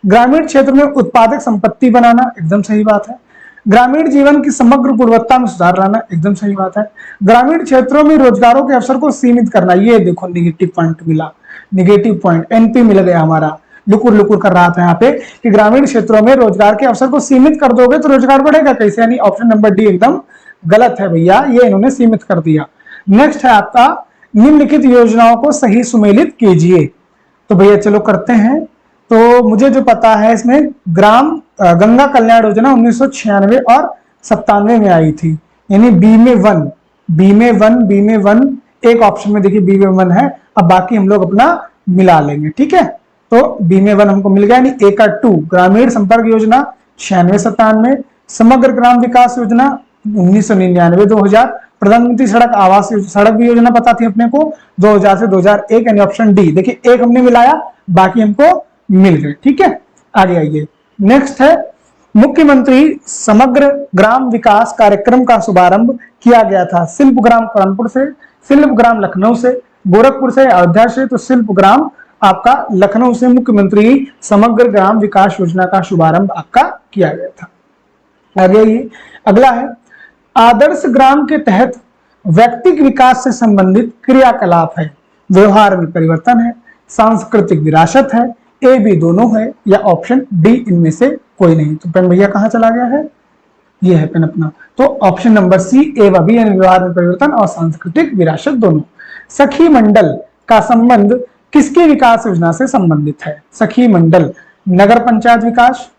ग्रामीण क्षेत्र में उत्पादक संपत्ति बनाना, एकदम सही बात है। ग्रामीण जीवन की समग्र गुणवत्ता में सुधार लाना, एकदम सही बात है। ग्रामीण क्षेत्रों में रोजगारों के अवसर को सीमित करना, ये देखो निगेटिव पॉइंट मिला, निगेटिव पॉइंट NP मिल गया हमारा, लुकुर कर रहा था यहाँ पे कि ग्रामीण क्षेत्रों में रोजगार के अवसर को सीमित कर दोगे तो रोजगार बढ़ेगा कैसे, यानी ऑप्शन नंबर डी एकदम गलत है भैया, ये इन्होंने सीमित कर दिया। नेक्स्ट है आपका निम्नलिखित योजनाओं को सही सुमेलित कीजिए। तो भैया चलो करते हैं। तो मुझे जो पता है इसमें गंगा कल्याण योजना 1996 और 97 में आई थी, यानी बी में वन एक ऑप्शन में देखिए बी में 1 है। अब बाकी हम लोग अपना मिला लेंगे, ठीक है। तो बी में 1 हमको मिल गया, यानी ए का 2। ग्रामीण संपर्क योजना 96-97, समग्र ग्राम विकास योजना 1999-2000, प्रधानमंत्री सड़क भी योजना पता थी अपने को 2000 से 2001, यानी ऑप्शन डी। देखिए एक हमने मिलाया, बाकी हमको मिल गए, ठीक है। आगे आइए, नेक्स्ट है मुख्यमंत्री समग्र ग्राम विकास कार्यक्रम का शुभारंभ किया गया था? शिल्पग्राम कानपुर से, शिल्पग्राम लखनऊ से, गोरखपुर से, अयोध्या से। तो शिल्पग्राम आपका लखनऊ से मुख्यमंत्री समग्र ग्राम विकास योजना का शुभारंभ आपका किया गया था। आगे ये अगला है, आदर्श ग्राम के तहत व्यक्तिगत विकास से संबंधित क्रियाकलाप है, व्यवहार में परिवर्तन है, सांस्कृतिक विरासत है, ए बी दोनों है, या ऑप्शन डी इनमें से कोई नहीं। तो पेन भैया कहां चला गया है? ये है पेन अपना। तो ऑप्शन नंबर सी ए व बी, यानी व्यवहार में परिवर्तन और सांस्कृतिक विरासत दोनों। सखी मंडल का संबंध किसकी विकास योजना से संबंधित है? सखी मंडल नगर पंचायत विकास,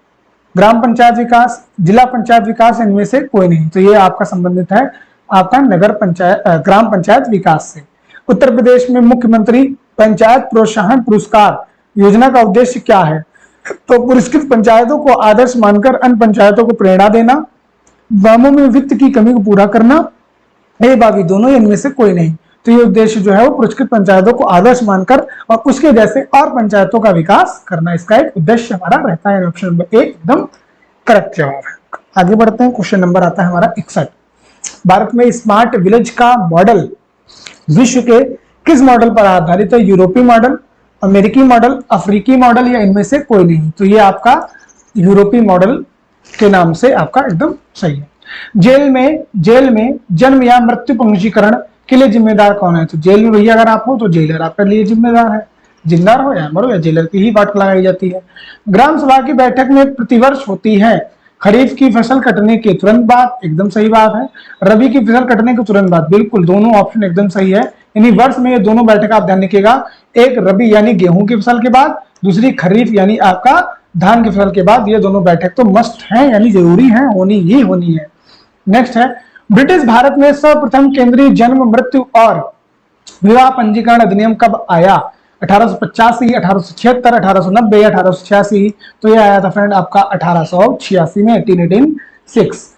ग्राम पंचायत विकास, जिला पंचायत विकास, इनमें से कोई नहीं। तो ये आपका संबंधित है आपका नगर पंचायत ग्राम पंचायत विकास से। उत्तर प्रदेश में मुख्यमंत्री पंचायत प्रोत्साहन पुरस्कार योजना का उद्देश्य क्या है? तो पुरस्कृत पंचायतों को आदर्श मानकर अन्य पंचायतों को प्रेरणा देना, गांवों में वित्त की कमी को पूरा करना, ए बाबी दोनों, इनमें से कोई नहीं। तो ये उद्देश्य जो है वो पुरस्कृत पंचायतों को आदर्श मानकर और उसके जैसे और पंचायतों का विकास करना, इसका एक उद्देश्य हमारा रहता है। ऑप्शन नंबर ए एकदम करेक्ट जवाब है। आगे बढ़ते हैं, क्वेश्चन नंबर आता है हमारा 61। भारत में स्मार्ट विलेज का मॉडल विश्व के किस मॉडल पर आधारित है? यूरोपीय मॉडल, अमेरिकी मॉडल, अफ्रीकी मॉडल, या इनमें से कोई नहीं। तो ये आपका यूरोपीय मॉडल के नाम से आपका एकदम सही है। जेल में जन्म या मृत्यु पंजीकरण के लिए जिम्मेदार कौन है? तो जेल में भैया अगर आप हो तो जेलर आपके लिए जिम्मेदार है। जिंदा रहो या मरो, या जेलर की ही बात लगाई जाती है। ग्राम सभा की बैठक में प्रतिवर्ष होती है खरीफ की फसल कटने के तुरंत बाद, एकदम सही बात है। रबी की फसल कटने के तुरंत बाद, बिल्कुल दोनों ऑप्शन एकदम सही है। यानी वर्ष में ये दोनों बैठक आप ध्यान रखिएगा, एक रबी यानी गेहूं की फसल के बाद, दूसरी खरीफ यानी आपका धान की फसल के बाद। ये दोनों बैठक तो मस्ट है, यानी जरूरी है, होनी ही होनी है। नेक्स्ट है, ब्रिटिश भारत में सर्वप्रथम केंद्रीय जन्म मृत्यु और विवाह पंजीकरण अधिनियम कब आया? 1885, 1876, 1890 या 1886? तो ये आया था फ्रेंड आपका 1886 में, 1886।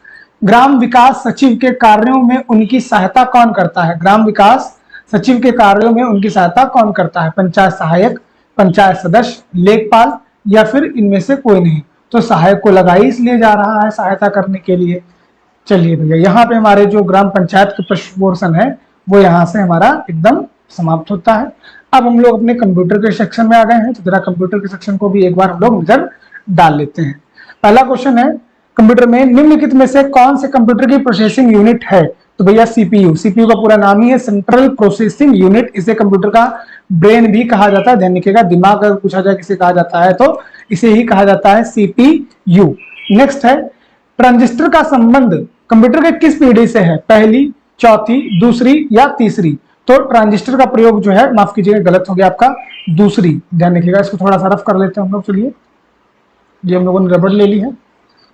ग्राम विकास सचिव के कार्यों में उनकी सहायता कौन करता है? ग्राम विकास सचिव के कार्यों में उनकी सहायता कौन करता है? पंचायत सहायक, पंचायत सदस्य, लेखपाल, या फिर इनमें से कोई नहीं। तो सहायक को लगाई इसलिए जा रहा है सहायता करने के लिए। चलिए भैया, यहाँ पे हमारे जो ग्राम पंचायत के पोर्शन है वो यहाँ से हमारा एकदम समाप्त होता है। अब हम लोग अपने कंप्यूटर के सेक्शन में आ गए हैं, तो जरा कंप्यूटर के सेक्शन को भी एक बार हम लोग नजर डाल लेते हैं। पहला क्वेश्चन है, कंप्यूटर में निम्नलिखित में से कौन से कंप्यूटर की प्रोसेसिंग यूनिट है? तो भैया सीपीयू। सीपीयू का पूरा नाम ही है सेंट्रल प्रोसेसिंग यूनिट। इसे कंप्यूटर का ब्रेन भी कहा जाता है। ध्यान रखिएगा, दिमाग अगर पूछा जाए किसे कहा जाता है तो इसे ही कहा जाता है सीपीयू। नेक्स्ट है, ट्रांजिस्टर का संबंध कंप्यूटर के किस पीढ़ी से है? पहली, चौथी, दूसरी या तीसरी? तो ट्रांजिस्टर का प्रयोग जो है, माफ कीजिएगा गलत हो गया आपका, दूसरी। ध्यान रखिएगा, इसको थोड़ा सा रफ कर लेते हैं हम लोग। चलिए, ये हम लोगों ने रबड़ ले ली है,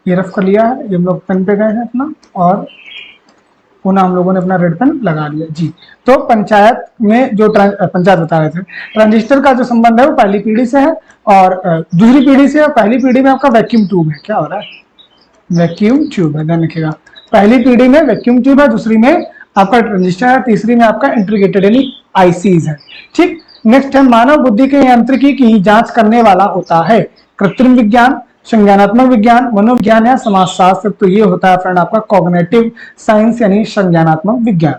ये रफ कर लिया है, ये हम लोग पेन पे गए हैं अपना, और पुनः हम लोगों ने अपना रेड पेन लगा लिया जी। तो पंचायत में जो पंचायत बता रहे थे, ट्रांजिस्टर का जो संबंध है वो पहली पीढ़ी से है और दूसरी पीढ़ी से। और पहली पीढ़ी में आपका वैक्यूम ट्यूब है। क्या हो रहा है? वैक्यूम ट्यूब है, ध्यान रखिएगा। पहली पीढ़ी में वैक्यूम ट्यूब है, दूसरी में आपका ट्रांजिस्टर है, तीसरी में आपका इंटीग्रेटेड यानी आईसीज है। ठीक। नेक्स्ट है, मानव बुद्धि के यांत्रिकी की जांच करने वाला होता है कृत्रिम विज्ञान, संज्ञानात्मक विज्ञान, मनोविज्ञान या समाजशास्त्र? तो ये होता है फ्रेंड आपका कॉग्निटिव साइंस यानी संज्ञानात्मक विज्ञान।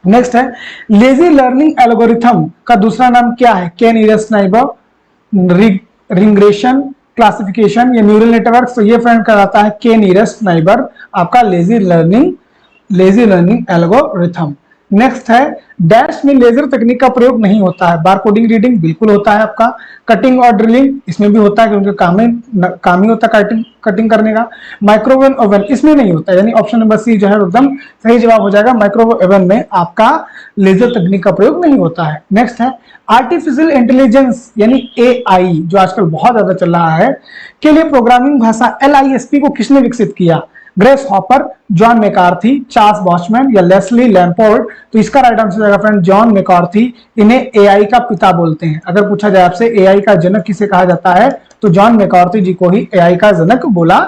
नेक्स्ट है, लेजी लर्निंग एल्गोरिथम का दूसरा नाम क्या है? के नीरस्ट नाइबर, रिग्रेशन, क्लासिफिकेशन या न्यूरल नेटवर्क? तो ये फ्रेंड कहलाता है के नीरस्ट नाइबर आपका लेजी लर्निंग एल्गोरिथम। नेक्स्ट है, डैश में लेजर तकनीक का प्रयोग नहीं होता है। बारकोडिंग रीडिंग बिल्कुल होता है आपका। कटिंग और ड्रिलिंग इसमें भी होता है क्योंकि काम ही होता है कटिंग करने का। माइक्रोवेव ओवन इसमें नहीं होता है, यानी ऑप्शन नंबर सी जो है एकदम सही जवाब हो जाएगा। माइक्रोवेव ओवन में आपका लेजर तकनीक का प्रयोग नहीं होता है। नेक्स्ट है, आर्टिफिशियल इंटेलिजेंस यानी एआई जो आजकल बहुत ज्यादा चल रहा है के लिए प्रोग्रामिंग भाषा LISP को किसने विकसित किया? Grace Hopper, John McCarthy, Charles Bachman या लेस्ली लैम्पोर्ट? तो इसका राइट आंसर जाएगा फ्रेंड जॉन मैकार्थी। इन्हें एआई का पिता बोलते हैं। अगर पूछा जाए आपसे एआई का जनक किसे कहा जाता है तो जॉन मैकार्थी जी को ही एआई का जनक बोला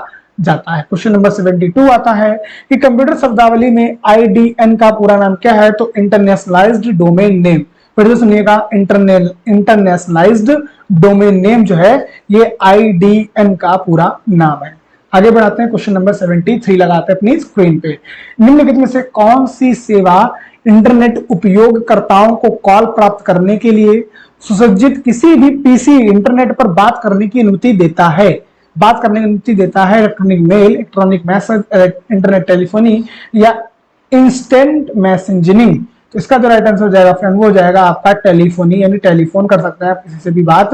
जाता है। क्वेश्चन नंबर 72 आता है कि कंप्यूटर शब्दावली में IDN का पूरा नाम क्या है? तो इंटरनेशनलाइज्ड डोमेन नेम। फिर से सुनिएगा, इंटरनेशनलाइज्ड डोमेन नेम जो है ये IDN का पूरा नाम है। आगे बढ़ाते हैं, क्वेश्चन नंबर 73 लगाते हैं अपनी स्क्रीन पे। निम्नलिखित में से कौन सी सेवा इंटरनेट उपयोगकर्ताओं को कॉल प्राप्त करने के लिए सुसज्जित किसी भी पीसी इंटरनेट पर बात करने की अनुमति देता है? बात करने की अनुमति देता है electronic mail, electronic message, internet telephony या इंस्टेंट मैसेजिंग। तो इसका जो राइट आंसर हो जाएगा फ्रेंड वो हो जाएगा आपका टेलीफोनी, यानी टेलीफोन कर सकते हैं आप, किसी से भी बात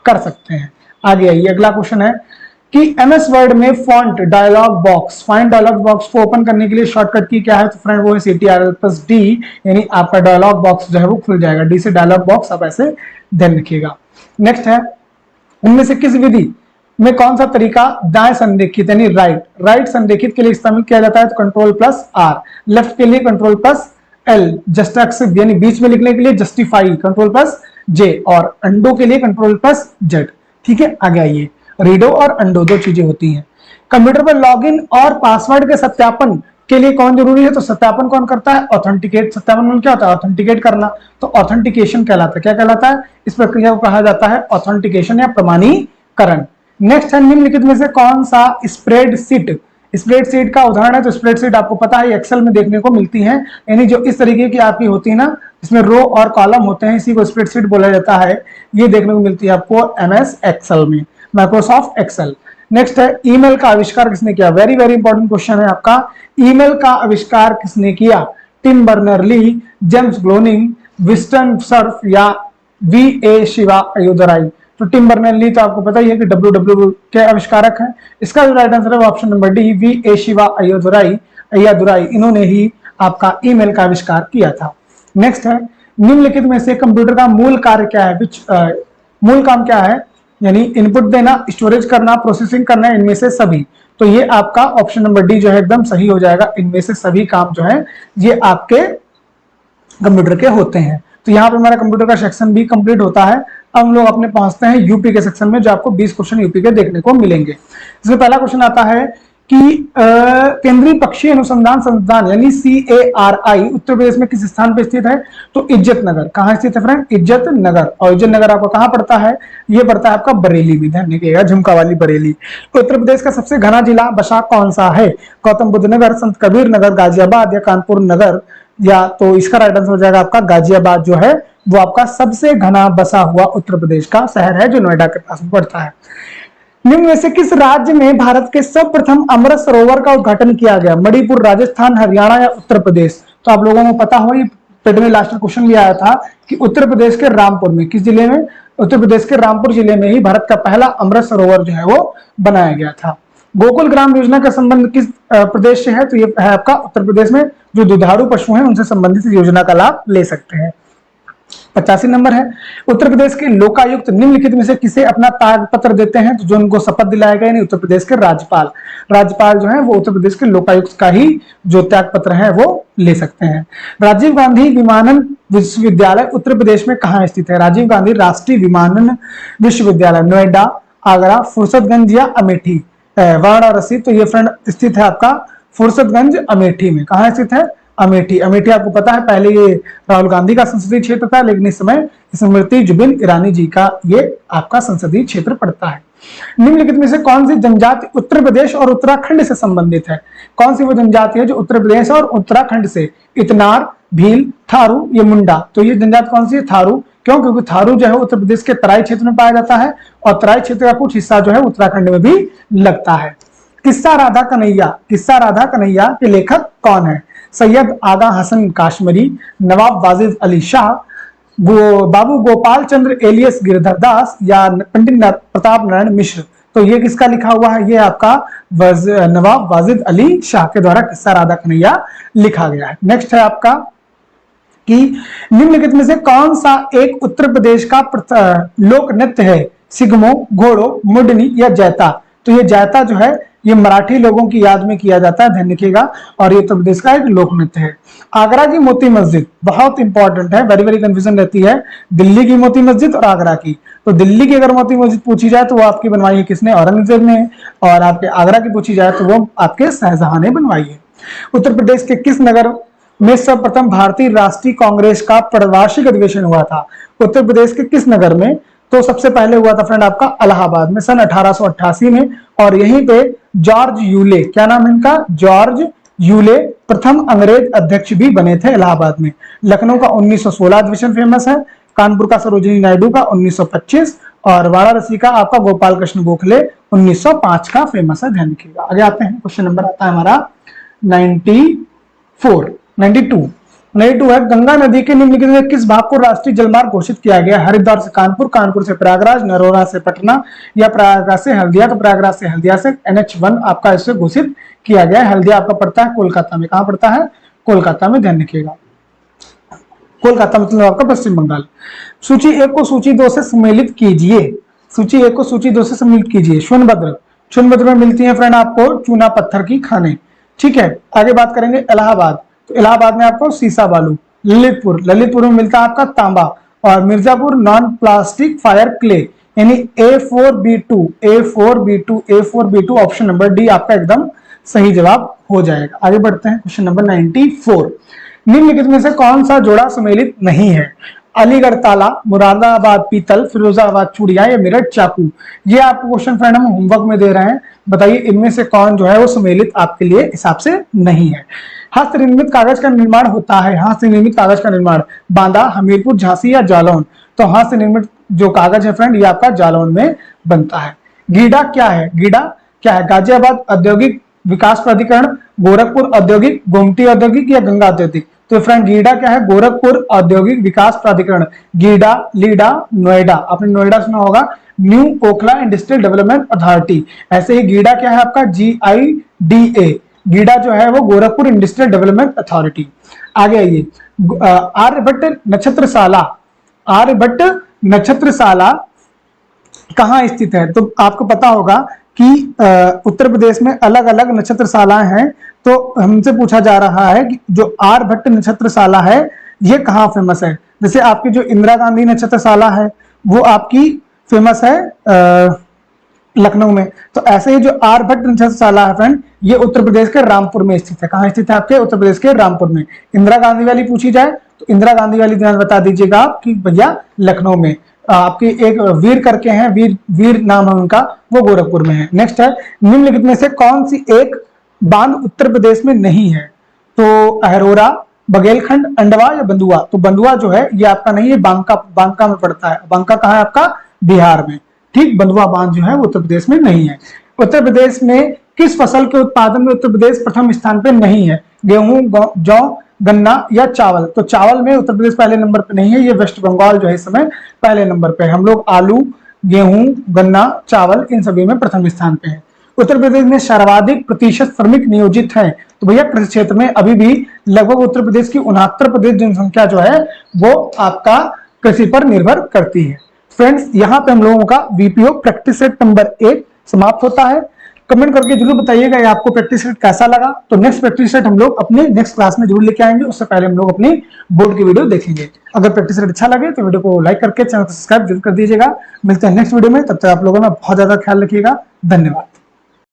कर सकते हैं। आगे आइए, अगला क्वेश्चन है कि एमएस वर्ड में font dialog box, find dialog box को ओपन करने के लिए शॉर्टकट की क्या है? तो फ्रेंड वो है CTRL+D, यानी आपका डायलॉग बॉक्स जो है वो खुल जाएगा। डी से डायलॉग बॉक्स, आप ऐसे ध्यान रखिएगा। नेक्स्ट है, इनमें से किस विधि में कौन सा तरीका दाएं संरेखित यानी राइट संरेखित के लिए इस्तेमाल किया जाता है? तो Ctrl+R, लेफ्ट के लिए Ctrl+L, जस्टिफाई यानी बीच में लिखने के लिए जस्टिफाई Ctrl+J और अंडो के लिए Ctrl+Z। ठीक है, आगे आइए, रीडो और अंडो दो चीजें होती हैं। कंप्यूटर पर लॉगिन और पासवर्ड के सत्यापन के लिए कौन जरूरी है? तो सत्यापन कौन करता है? ऑथेंटिकेट। सत्यापन में क्या होता है? ऑथेंटिकेट करना, तो ऑथेंटिकेशन कहलाता है। क्या कहलाता है? इस प्रक्रिया को कहा जाता है ऑथेंटिकेशन या प्रमाणीकरण। नेक्स्ट है, निम्नलिखित में से कौन सा स्प्रेडशीट का उदाहरण है? तो स्प्रेडशीट आपको पता है एक्सेल में देखने को मिलती है, यानी जो इस तरीके की आपकी होती है ना, इसमें रो और कॉलम होते हैं, इसी को स्प्रेडशीट बोला जाता है। ये देखने को मिलती है आपको MS एक्सेल में, माइक्रोसॉफ्ट एक्सेल। नेक्स्ट है, ईमेल का आविष्कार किसने किया? वेरी वेरी इंपॉर्टेंट क्वेश्चन है आपका। ईमेल का आविष्कार किसने किया? टिम बर्नर-ली, जेम्स ग्लोनिंग, विंस्टन सर्फ या VA शिवा अय्यदुराई? तो टिम बर्नर-ली तो आपको पता ही है कि WWW के आविष्कारक हैं। इसका जो राइट आंसर है वो option number D, VA Shiva Ayyadurai, इन्होंने ही आपका ईमेल का आविष्कार किया था। नेक्स्ट है, निम्नलिखित में से कंप्यूटर का मूल कार्य क्या है? मूल काम क्या है? यानी इनपुट देना, स्टोरेज करना, प्रोसेसिंग करना, इनमें से सभी। तो ये आपका ऑप्शन नंबर डी जो है एकदम सही हो जाएगा। इनमें से सभी काम जो है ये आपके कंप्यूटर के होते हैं। तो यहाँ पे हमारा कंप्यूटर का सेक्शन भी कंप्लीट होता है। अब हम लोग अपने पहुंचते हैं यूपी के सेक्शन में, जो आपको 20 क्वेश्चन यूपी के देखने को मिलेंगे। इसमें पहला क्वेश्चन आता है कि केंद्रीय पक्षी अनुसंधान संस्थान यानी CARI उत्तर प्रदेश में किस स्थान पर स्थित है? तो इज्जत नगर। कहाँ स्थित है फ्रेंड? इज्जत नगर। और इज्जत नगर आपको कहाँ पड़ता है? ये पड़ता है आपका बरेली में, ध्यान रखिएगा, झुमका वाली बरेली। उत्तर प्रदेश का सबसे घना जिला बसा कौन सा है? गौतम बुद्ध नगर, संत कबीर नगर, गाजियाबाद या कानपुर नगर? या तो इसका राइट आंसर हो जाएगा आपका गाजियाबाद जो है वो आपका सबसे घना बसा हुआ उत्तर प्रदेश का शहर है, जो नोएडा के पास में पड़ता है। निम्न में से किस राज्य में भारत के सर्वप्रथम अमृत सरोवर का उद्घाटन किया गया? मणिपुर, राजस्थान, हरियाणा या उत्तर प्रदेश? तो आप लोगों को पता हो, ये पेट में लास्ट क्वेश्चन भी आया था कि उत्तर प्रदेश के रामपुर में, किस जिले में? उत्तर प्रदेश के रामपुर जिले में ही भारत का पहला अमृत सरोवर जो है वो बनाया गया था। गोकुल ग्राम योजना का संबंध किस प्रदेश से है? तो ये है आपका उत्तर प्रदेश में। जो दुधारू पशु हैं उनसे संबंधित योजना का लाभ ले सकते हैं। 85 नंबर है, उत्तर प्रदेश के लोकायुक्त निम्नलिखित में से किसे अपना त्याग पत्र देते हैं? तो जो उनको शपथ दिलाया गया, उत्तर प्रदेश के राज्यपाल जो है वो उत्तर प्रदेश के लोकायुक्त का ही जो त्याग पत्र है वो ले सकते हैं। राजीव गांधी विमानन विश्वविद्यालय उत्तर प्रदेश में कहाँ स्थित है? राजीव गांधी राष्ट्रीय विमानन विश्वविद्यालय नोएडा, आगरा, फुर्सतगंज या अमेठी? वाराणसी। तो ये फ्रेंड स्थित है आपका फुर्सतगंज अमेठी में। कहाँ स्थित है? अमेठी। अमेठी आपको पता है पहले ये राहुल गांधी का संसदीय क्षेत्र था, लेकिन इस समय स्मृति जुबिन ईरानी जी का ये आपका संसदीय क्षेत्र पड़ता है। निम्नलिखित में से कौन सी जनजाति उत्तर प्रदेश और उत्तराखंड से संबंधित है? कौन सी वो जनजाति है जो उत्तर प्रदेश और उत्तराखंड से? इतनार, भील, थारू या मुंडा? तो ये जनजाति कौन सी है? थारू। क्यों? क्योंकि थारू जो है उत्तर प्रदेश के तराई क्षेत्र में पाया जाता है और तराई क्षेत्र का कुछ हिस्सा जो है उत्तराखंड में भी लगता है। किस्सा राधा कन्हैया के लेखक कौन है? सैयद आगा हसन काश्मीरी, नवाब वाजिद अली शाह, बाबू गोपाल चंद्र एलियस गिरधर दास या पंडित प्रताप नारायण मिश्र? तो ये किसका लिखा हुआ है? ये आपका नवाब वाजिद अली शाह के द्वारा किस्सा राधा कन्हैया लिखा गया है। नेक्स्ट है आपका कि निम्नलिखित में से कौन सा एक उत्तर प्रदेश का लोक नृत्य है? सिगमो, घोड़ो, मुडनी या जैता? तो ये जैता जो है ये मराठी लोगों की याद में किया जाता है, ध्यान रखिएगा, और ये उत्तर प्रदेश का एक लोक नृत्य है। आगरा की मोती मस्जिद बहुत इंपॉर्टेंट है, वेरी वेरी कंफ्यूजन रहती है दिल्ली की मोती मस्जिद और आगरा की। तो दिल्ली की अगर मोती मस्जिद पूछी जाए तो वो आपकी बनवाई है किसने? औरंगजेब ने। और आपके आगरा की पूछी जाए तो वो आपके शाहजहां ने बनवाई है। उत्तर प्रदेश के किस नगर में सर्वप्रथम भारतीय राष्ट्रीय कांग्रेस का वार्षिक अधिवेशन हुआ था? उत्तर प्रदेश के किस नगर में? तो सबसे पहले हुआ था फ्रेंड आपका इलाहाबाद में सन 1888 में, और यहीं पे जॉर्ज यूले, क्या नाम है इनका, जॉर्ज यूले, प्रथम अंग्रेज अध्यक्ष भी बने थे इलाहाबाद में। लखनऊ का 1916 अधिवेशन फेमस है, कानपुर का सरोजिनी नायडू का 1925 और वाराणसी का आपका गोपाल कृष्ण गोखले 1905 का फेमस है, ध्यान रखिएगा। आगे आते हैं, क्वेश्चन नंबर आता है हमारा 92 है, गंगा नदी के निम्नलिखित में किस भाग को राष्ट्रीय जलमार्ग घोषित किया गया? हरिद्वार से कानपुर, कानपुर से प्रयागराज, नरोरा से पटना या प्रयागराज से हल्दिया? तो प्रयागराज से हल्दिया से NH1 आपका इससे घोषित किया गया है। हल्दिया आपका पड़ता है कोलकाता में, कहां पड़ता है? कोलकाता में, ध्यान रखिएगा। कोलकाता मतलब आपका पश्चिम बंगाल। सूची 1 को सूची 2 से सम्मिलित कीजिए। सूची 1 को सूची 2 से सम्मिलित कीजिए। सोनभद्र, सोनभद्र में मिलती है फ्रेंड आपको चूना पत्थर की खाने, ठीक है। आगे बात करेंगे इलाहाबाद, तो इलाहाबाद में आपको सीसा बालू। ललितपुर, ललितपुर में मिलता है आपका तांबा। और Mirzapur non plastic fire clay, यानी A4B2 ऑप्शन नंबर डी आपका एकदम सही जवाब हो जाएगा। आगे बढ़ते हैं, क्वेश्चन नंबर 94, निम्नलिखित में से कौन सा जोड़ा सम्मिलित नहीं है? अलीगढ़ ताला, मुरादाबाद पीतल, फिरोजाबाद चूड़िया या मेरठ चाकू? ये आपको क्वेश्चन फ्रेंड हम होमवर्क में दे रहे हैं, बताइए इनमें से कौन जो है वो सम्मिलित आपके लिए हिसाब से नहीं है। हस्त निर्मित कागज का निर्माण होता है, हस्त निर्मित कागज का निर्माण बांदा, हमीरपुर, झांसी या जालौन? तो हस्त निर्मित जो कागज है फ्रेंड ये आपका जालौन में बनता है। गीडा क्या है? गीडा क्या है? गाजियाबाद औद्योगिक विकास प्राधिकरण, गोरखपुर औद्योगिक, गोमती औद्योगिक या गंगा औद्योगिक? तो फ्रेंड गीडा क्या है? गोरखपुर औद्योगिक विकास प्राधिकरण। गीडा, लीडा, नोएडा, आपने नोएडा सुना होगा, new Okhla industrial development authority. ऐसे ही गीडा क्या है आपका? GIDA, गीडा जो है वो गोरखपुर इंडस्ट्रियल डेवलपमेंट अथॉरिटी। आगे आइए, आर्यभट्ट नक्षत्रशाला, आर्यभट्ट नक्षत्रशाला कहाँ स्थित है? तो आपको पता होगा कि उत्तर प्रदेश में अलग अलग नक्षत्रशालाएं हैं, तो हमसे पूछा जा रहा है कि जो आर्यभट्ट नक्षत्रशाला है ये कहाँ फेमस है? जैसे आपकी जो इंदिरा गांधी नक्षत्रशाला है वो आपकी फेमस है लखनऊ में, तो ऐसे ही जो आर्यभट्ट नक्षत्रशाला है फ्रेंड ये उत्तर प्रदेश के रामपुर में स्थित है। कहाँ स्थित है आपके? उत्तर प्रदेश के रामपुर में। इंदिरा गांधी वाली पूछी जाए तो इंदिरा गांधी वाली ध्यान बता दीजिएगा आप कि भैया लखनऊ में। आपकी एक वीर करके हैं, वीर नाम है उनका, वो गोरखपुर में है। नेक्स्ट है, निम्नलिखित में से कौन सी एक बांध उत्तर प्रदेश में नहीं है? तो अहरोरा, बघेलखंड, अंडवा या बंदुआ? तो बंदुआ जो है ये आपका नहीं है, बांका में पड़ता है। बांका कहाँ है आपका? बिहार में, ठीक। बंदुआ बांध जो है वो उत्तर प्रदेश में नहीं है। उत्तर प्रदेश में किस फसल के उत्पादन में उत्तर प्रदेश प्रथम स्थान पे नहीं है? गेहूं, जौ, गन्ना या चावल? तो चावल में उत्तर प्रदेश पहले नंबर पे नहीं है, ये वेस्ट बंगाल जो है इस समय पहले नंबर पे है। हम लोग आलू, गेहूं, गन्ना, चावल इन सभी में प्रथम स्थान पे है। उत्तर प्रदेश में सर्वाधिक प्रतिशत श्रमिक नियोजित है? तो भैया कृषि क्षेत्र में अभी भी लगभग उत्तर प्रदेश की 69% जनसंख्या जो है वो आपका कृषि पर निर्भर करती है। फ्रेंड्स यहाँ पे हम लोगों का VPO प्रैक्टिस सेट नंबर 1 समाप्त होता है। कमेंट करके जरूर बताइएगा ये आपको प्रैक्टिस सेट कैसा लगा। तो नेक्स्ट प्रैक्टिस सेट हम लोग अपने नेक्स्ट क्लास में जरूर लेके आएंगे, उससे पहले हम लोग अपनी बोर्ड की वीडियो देखेंगे। अगर प्रैक्टिस सेट अच्छा लगे तो वीडियो को लाइक करके चैनल को सब्सक्राइब जरूर कर दीजिएगा। मिलते हैं नेक्स्ट वीडियो में, तब तक आप लोगों ने बहुत ज्यादा ख्याल रखिएगा। धन्यवाद।